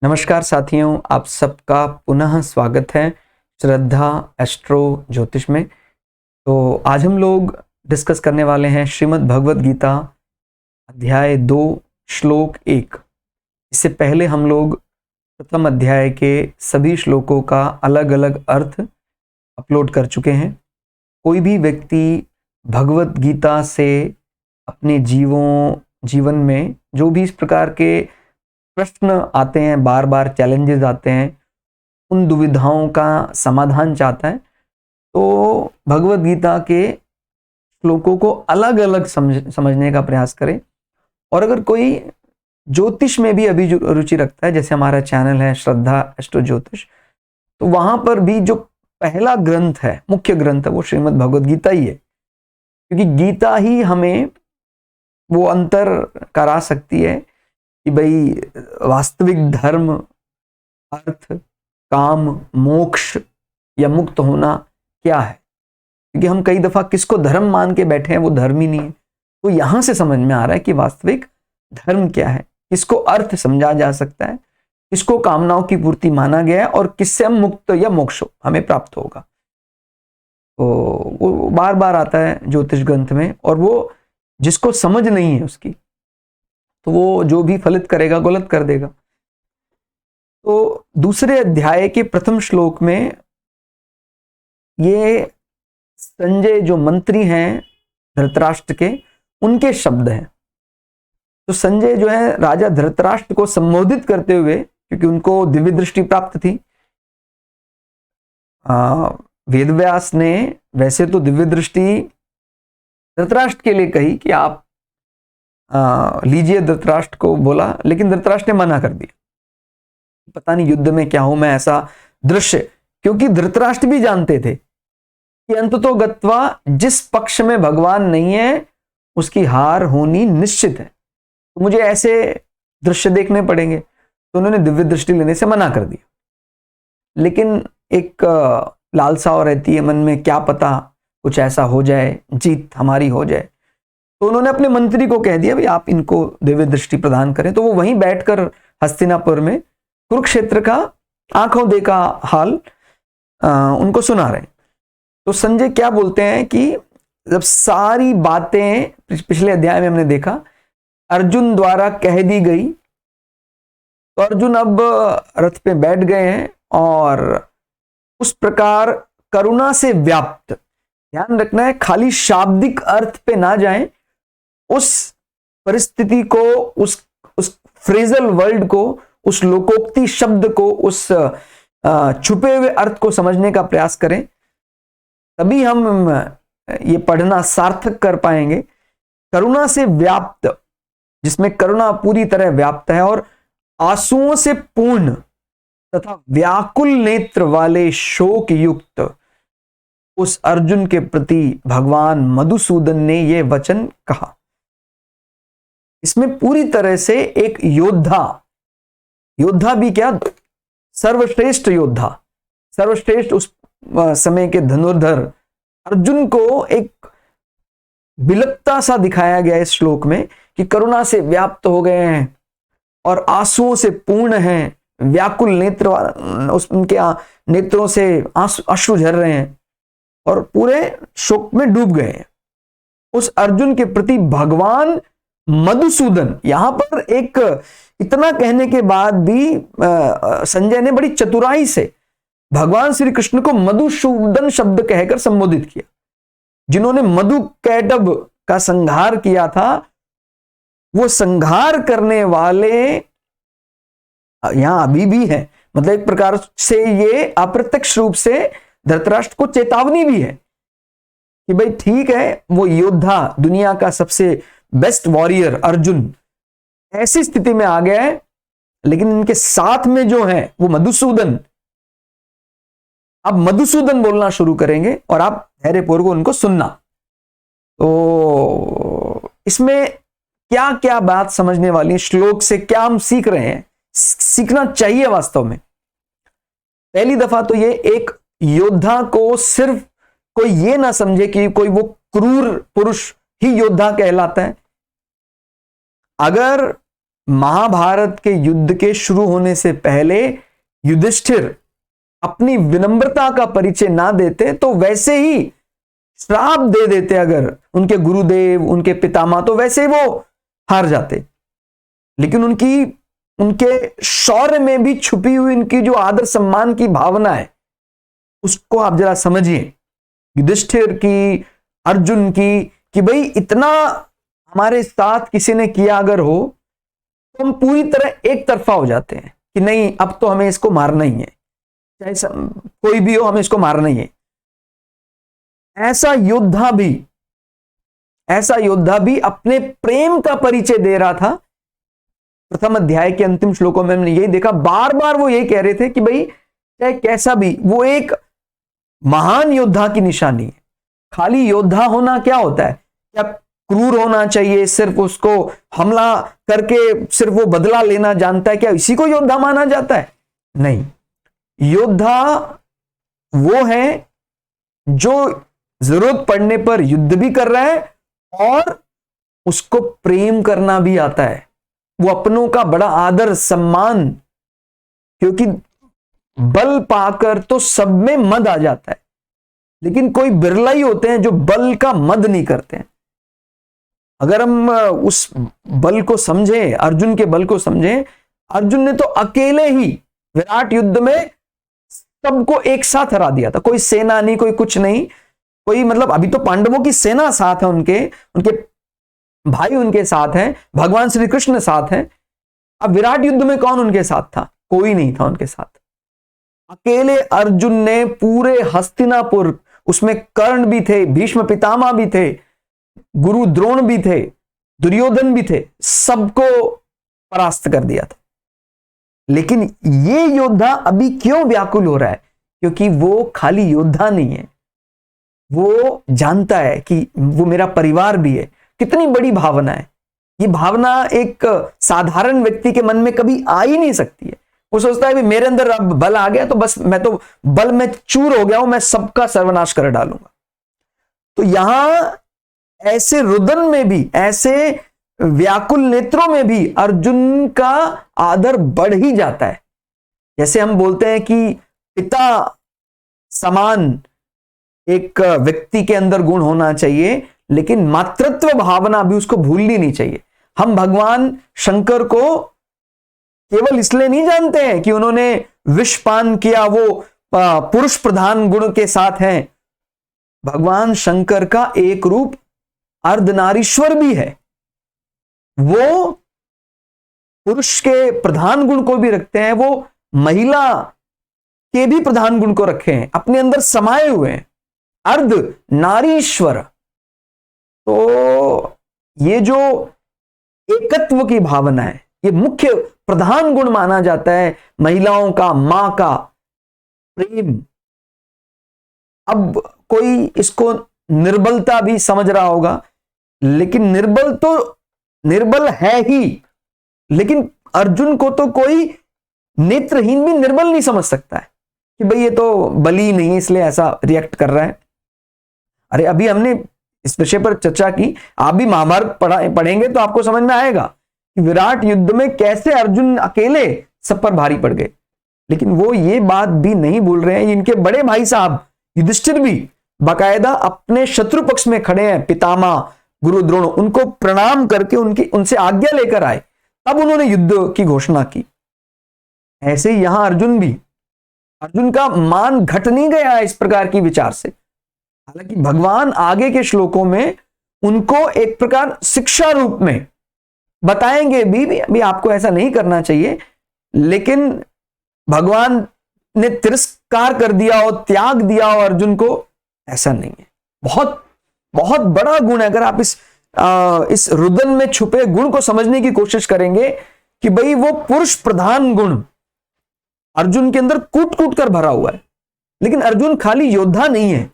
नमस्कार साथियों, आप सबका पुनः स्वागत है श्रद्धा एस्ट्रो ज्योतिष में। तो आज हम लोग डिस्कस करने वाले हैं श्रीमद् भगवद गीता अध्याय 2 श्लोक 1। इससे पहले हम लोग प्रथम अध्याय के सभी श्लोकों का अलग अलग अर्थ अपलोड कर चुके हैं। कोई भी व्यक्ति भगवद गीता से अपने जीवन में जो भी इस प्रकार के प्रश्न आते हैं, बार बार चैलेंजेस आते हैं, उन दुविधाओं का समाधान चाहता है तो भगवद गीता के श्लोकों को अलग अलग समझने का प्रयास करें। और अगर कोई ज्योतिष में भी अभी रुचि रखता है, जैसे हमारा चैनल है श्रद्धा एस्ट्रो ज्योतिष, तो वहां पर भी जो पहला ग्रंथ है, मुख्य ग्रंथ है, वो श्रीमद् भगवद गीता ही है, क्योंकि गीता ही हमें वो अंतर करा सकती है कि भाई वास्तविक धर्म, अर्थ, काम, मोक्ष या मुक्त होना क्या है। क्योंकि हम कई दफा किसको धर्म मान के बैठे हैं, वो धर्म ही नहीं है। तो यहां से समझ में आ रहा है कि वास्तविक धर्म क्या है, किसको अर्थ समझा जा सकता है, किसको कामनाओं की पूर्ति माना गया है और किससे हम मुक्त या मोक्ष हमें प्राप्त होगा। तो वो बार बार आता है ज्योतिष ग्रंथ में, और वो जिसको समझ नहीं है उसकी, तो वो जो भी फलित करेगा गलत कर देगा। तो दूसरे अध्याय के प्रथम श्लोक में ये संजय जो मंत्री हैं धृतराष्ट्र के, उनके शब्द हैं। तो संजय जो है राजा धृतराष्ट्र को संबोधित करते हुए, क्योंकि उनको दिव्य दृष्टि प्राप्त थी, वेदव्यास ने वैसे तो दिव्य दृष्टि धृतराष्ट्र के लिए कही कि आप लीजिए, धृतराष्ट्र को बोला, लेकिन धृतराष्ट्र ने मना कर दिया। पता नहीं युद्ध में क्या हो, मैं ऐसा दृश्य, क्योंकि धृतराष्ट्र भी जानते थे कि अंततोगत्वा जिस पक्ष में भगवान नहीं है उसकी हार होनी निश्चित है, तो मुझे ऐसे दृश्य देखने पड़ेंगे। तो उन्होंने दिव्य दृष्टि लेने से मना कर दिया। लेकिन एक लालसा और रहती है मन में, क्या पता कुछ ऐसा हो जाए, जीत हमारी हो जाए। तो उन्होंने अपने मंत्री को कह दिया, भाई आप इनको दिव्य दृष्टि प्रदान करें। तो वो वहीं बैठकर हस्तिनापुर में कुरुक्षेत्र का आंखों देखा हाल उनको सुना रहे। तो संजय क्या बोलते हैं कि जब सारी बातें पिछले अध्याय में हमने देखा अर्जुन द्वारा कह दी गई, तो अर्जुन अब रथ पे बैठ गए हैं और उस प्रकार करुणा से व्याप्त, ध्यान रखना है खाली शाब्दिक अर्थ पे ना जाएं, उस परिस्थिति को, उस फ्रेजल वर्ल्ड को, उस लोकोक्ति शब्द को, उस छुपे हुए अर्थ को समझने का प्रयास करें। तभी हम ये पढ़ना सार्थक कर पाएंगे। करुणा से व्याप्त, जिसमें करुणा पूरी तरह व्याप्त है, और आंसुओं से पूर्ण तथा व्याकुल नेत्र वाले शोक युक्त उस अर्जुन के प्रति भगवान मधुसूदन ने यह वचन कहा। इसमें पूरी तरह से एक योद्धा भी क्या, सर्वश्रेष्ठ योद्धा, सर्वश्रेष्ठ उस समय के धनुर्धर अर्जुन को एक बिलकता सा दिखाया गया इस श्लोक में कि करुणा से व्याप्त हो गए हैं और आंसुओं से पूर्ण हैं, व्याकुल नेत्र, उनके नेत्रों से अश्रु झर रहे हैं और पूरे शोक में डूब गए हैं। उस अर्जुन के प्रति भगवान मधुसूदन, यहां पर एक इतना कहने के बाद भी संजय ने बड़ी चतुराई से भगवान श्री कृष्ण को मधुसूदन शब्द कहकर संबोधित किया। जिन्होंने मधु कैटब का संहार किया था, वो संहार करने वाले यहां अभी भी है। मतलब एक प्रकार से ये अप्रत्यक्ष रूप से धृतराष्ट्र को चेतावनी भी है कि भाई ठीक है, वो योद्धा, दुनिया का सबसे बेस्ट वॉरियर अर्जुन ऐसी स्थिति में आ गया है, लेकिन इनके साथ में जो है वो मधुसूदन, अब मधुसूदन बोलना शुरू करेंगे और आप धैर्यपूर्वक उनको सुनना। तो इसमें क्या क्या बात समझने वाली, श्लोक से क्या हम सीख रहे हैं, सीखना चाहिए वास्तव में। पहली दफा तो ये एक योद्धा को सिर्फ कोई ये ना समझे कि कोई वो क्रूर पुरुष ही योद्धा कहलाता है। अगर महाभारत के युद्ध के शुरू होने से पहले युधिष्ठिर अपनी विनम्रता का परिचय ना देते तो वैसे ही श्राप दे देते अगर उनके गुरुदेव, उनके पितामह, तो वैसे ही वो हार जाते। लेकिन उनके शौर्य में भी छुपी हुई उनकी जो आदर सम्मान की भावना है, उसको आप जरा समझिए। युधिष्ठिर की, अर्जुन की, कि भाई इतना हमारे साथ किसी ने किया अगर हो तो हम पूरी तरह एक तरफा हो जाते हैं कि नहीं, अब तो हमें इसको मारना ही है, चाहे कोई भी हो, हमें इसको मारना ही है। ऐसा योद्धा भी अपने प्रेम का परिचय दे रहा था। प्रथम अध्याय के अंतिम श्लोकों में हमने यही देखा, बार बार वो यही कह रहे थे कि भाई चाहे कैसा भी, वो एक महान योद्धा की निशानी है। खाली योद्धा होना क्या होता है? क्या क्रूर होना चाहिए, सिर्फ उसको हमला करके सिर्फ वो बदला लेना जानता है, क्या इसी को योद्धा माना जाता है? नहीं, योद्धा वो है जो जरूरत पड़ने पर युद्ध भी कर रहा है और उसको प्रेम करना भी आता है। वो अपनों का बड़ा आदर सम्मान, क्योंकि बल पाकर तो सब में मद आ जाता है, लेकिन कोई बिरला ही होते हैं जो बल का मद नहीं करते हैं। अगर हम उस बल को समझें, अर्जुन के बल को समझें, अर्जुन ने तो अकेले ही विराट युद्ध में सबको एक साथ हरा दिया था। कोई सेना नहीं, कोई कुछ नहीं, कोई मतलब अभी तो पांडवों की सेना साथ है, उनके भाई उनके साथ हैं, भगवान श्री कृष्ण साथ हैं। अब विराट युद्ध में कौन उनके साथ था? कोई नहीं था उनके साथ। अकेले अर्जुन ने पूरे हस्तिनापुर, उसमें कर्ण भी थे, भीष्म पितामह भी थे, गुरु द्रोण भी थे, दुर्योधन भी थे, सबको परास्त कर दिया था। लेकिन ये योद्धा अभी क्यों व्याकुल हो रहा है? क्योंकि वो खाली योद्धा नहीं है, वो जानता है कि वो मेरा परिवार भी है। कितनी बड़ी भावना है ये! भावना एक साधारण व्यक्ति के मन में कभी आ ही नहीं सकती है। वो सोचता है कि मेरे अंदर अब बल आ गया तो बस मैं तो बल में चूर हो गया हूं, मैं सबका सर्वनाश कर डालूंगा। तो यहां ऐसे रुदन में भी, ऐसे व्याकुल नेत्रों में भी अर्जुन का आदर बढ़ ही जाता है। जैसे हम बोलते हैं कि पिता समान एक व्यक्ति के अंदर गुण होना चाहिए, लेकिन मातृत्व भावना भी उसको भूलनी नहीं चाहिए। हम भगवान शंकर को केवल इसलिए नहीं जानते हैं कि उन्होंने विष पान किया, वो पुरुष प्रधान गुण के साथ हैं। भगवान शंकर का एक रूप अर्धनारीश्वर भी है। वो पुरुष के प्रधान गुण को भी रखते हैं, वो महिला के भी प्रधान गुण को रखे हैं, अपने अंदर समाये हुए हैं, अर्ध नारीश्वर। तो ये जो एकत्व की भावना है, ये मुख्य प्रधान गुण माना जाता है महिलाओं का, मां का प्रेम। अब कोई इसको निर्बलता भी समझ रहा होगा, लेकिन निर्बल तो निर्बल है ही, लेकिन अर्जुन को तो कोई नेत्रहीन भी निर्बल नहीं समझ सकता है कि भाई ये तो बली नहीं है इसलिए ऐसा रिएक्ट कर रहा है। अरे अभी हमने इस विषय पर चर्चा की, आप भी महाभारत पढ़ेंगे तो आपको समझ में आएगा कि विराट युद्ध में कैसे अर्जुन अकेले सब पर भारी पड़ गए। लेकिन वो ये बात भी नहीं भूल रहे हैं, इनके बड़े भाई साहब युधिष्ठिर भी बाकायदा अपने शत्रु पक्ष में खड़े हैं, पितामह गुरु द्रोण, उनको प्रणाम करके उनसे आज्ञा लेकर आए, तब उन्होंने युद्ध की घोषणा की। ऐसे ही यहां अर्जुन का मान घट नहीं गया इस प्रकार की विचार से। हालांकि भगवान आगे के श्लोकों में उनको एक प्रकार शिक्षा रूप में बताएंगे भी आपको ऐसा नहीं करना चाहिए, लेकिन भगवान ने तिरस्कार कर दिया हो, त्याग दिया हो अर्जुन को, ऐसा नहीं है। बहुत बहुत बड़ा गुण है। अगर आप इस रुदन में छुपे गुण को समझने की कोशिश करेंगे कि भाई वो पुरुष प्रधान गुण अर्जुन के अंदर कूट कूट कर भरा हुआ है। लेकिन अर्जुन खाली योद्धा नहीं है,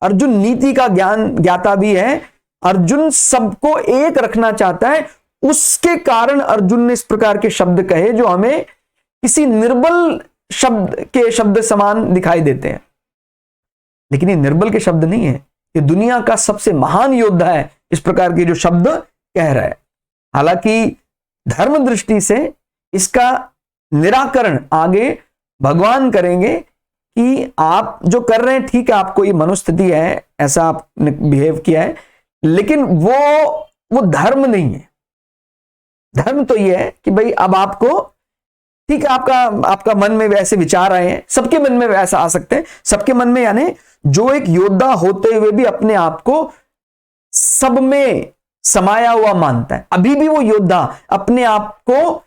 अर्जुन नीति का ज्ञाता भी है। अर्जुन सबको एक रखना चाहता है। उसके कारण अर्जुन ने इस प्रकार के शब्द कहे जो हमें किसी निर्बल शब्द समान दिखाई देते हैं, लेकिन ये निर्बल के शब्द नहीं है, ये दुनिया का सबसे महान योद्धा है, इस प्रकार के जो शब्द कह रहा है। हालांकि धर्म दृष्टि से इसका निराकरण आगे भगवान करेंगे कि आप जो कर रहे हैं ठीक है, आपको ये मनुस्थिति है, ऐसा आपने बिहेव किया है, लेकिन वो धर्म नहीं है। धर्म तो ये है कि भाई अब आपको ठीक है, आपका मन में वैसे विचार आए हैं, सबके मन में वैसा आ सकते हैं, सबके मन में, यानी जो एक योद्धा होते हुए भी अपने आप को सब में समाया हुआ मानता है, अभी भी वो योद्धा अपने आप को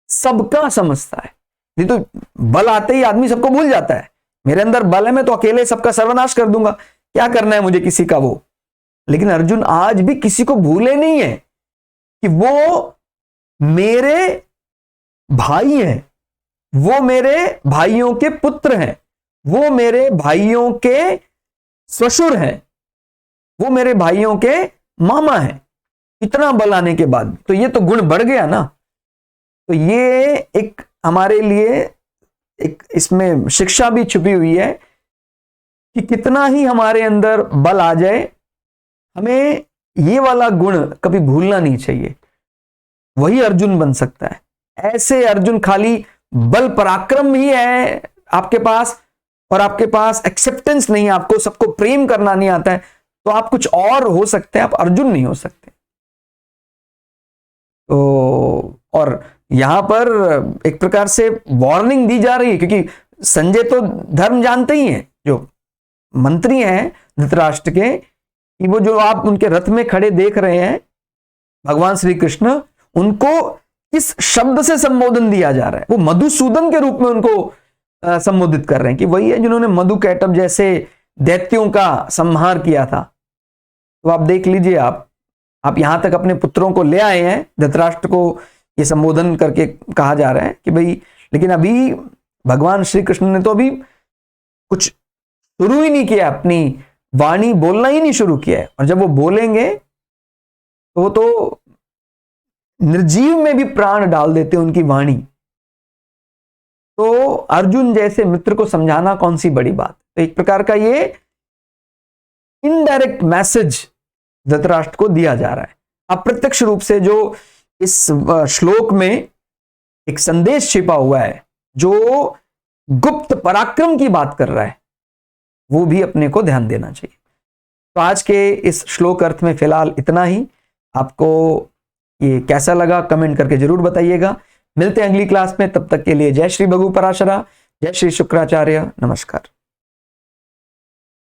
सबका समझता है। नहीं तो बल आते ही आदमी सबको भूल जाता है, मेरे अंदर बल है, मैं तो अकेले सबका सर्वनाश कर दूंगा, क्या करना है मुझे किसी का वो। लेकिन अर्जुन आज भी किसी को भूले नहीं है कि वो मेरे भाई हैं, वो मेरे भाइयों के पुत्र हैं, वो मेरे भाइयों के ससुर हैं, वो मेरे भाइयों के मामा हैं। इतना बल आने के बाद तो ये तो गुण बढ़ गया ना। तो ये एक हमारे लिए एक इसमें शिक्षा भी छुपी हुई है कि कितना ही हमारे अंदर बल आ जाए, हमें ये वाला गुण कभी भूलना नहीं चाहिए। वही अर्जुन बन सकता है। ऐसे अर्जुन खाली बल पराक्रम ही है आपके पास, और आपके पास एक्सेप्टेंस नहीं है, आपको सबको प्रेम करना नहीं आता है, तो आप कुछ और हो सकते हैं, आप अर्जुन नहीं हो सकते। तो और यहां पर एक प्रकार से वार्निंग दी जा रही है, क्योंकि संजय तो धर्म जानते ही हैं, जो मंत्री हैं धृतराष्ट्र के, कि वो जो आप उनके रथ में खड़े देख रहे हैं भगवान श्री कृष्ण, उनको किस शब्द से संबोधन दिया जा रहा है। वो मधुसूदन के रूप में उनको संबोधित कर रहे हैं कि वही है जिन्होंने मधु कैटभ जैसे दैत्यों का संहार किया था। तो आप देख लीजिए, आप यहां तक अपने पुत्रों को ले आए हैं, धृतराष्ट्र को ये संबोधन करके कहा जा रहा है कि भाई, लेकिन अभी भगवान श्री कृष्ण ने तो अभी कुछ शुरू ही नहीं किया, अपनी वाणी बोलना ही नहीं शुरू किया है। और जब वो बोलेंगे तो वो तो निर्जीव में भी प्राण डाल देते हैं उनकी वाणी। तो अर्जुन जैसे मित्र को समझाना कौन सी बड़ी बात। तो एक प्रकार का ये इनडायरेक्ट मैसेज धृतराष्ट्र को दिया जा रहा है। अप्रत्यक्ष रूप से जो इस श्लोक में एक संदेश छिपा हुआ है, जो गुप्त पराक्रम की बात कर रहा है, वो भी अपने को ध्यान देना चाहिए। तो आज के इस श्लोक अर्थ में फिलहाल इतना ही। आपको ये कैसा लगा कमेंट करके जरूर बताइएगा। मिलते हैं अगली क्लास में, तब तक के लिए जय श्री भगु पराशरा, जय श्री शुक्राचार्य, नमस्कार।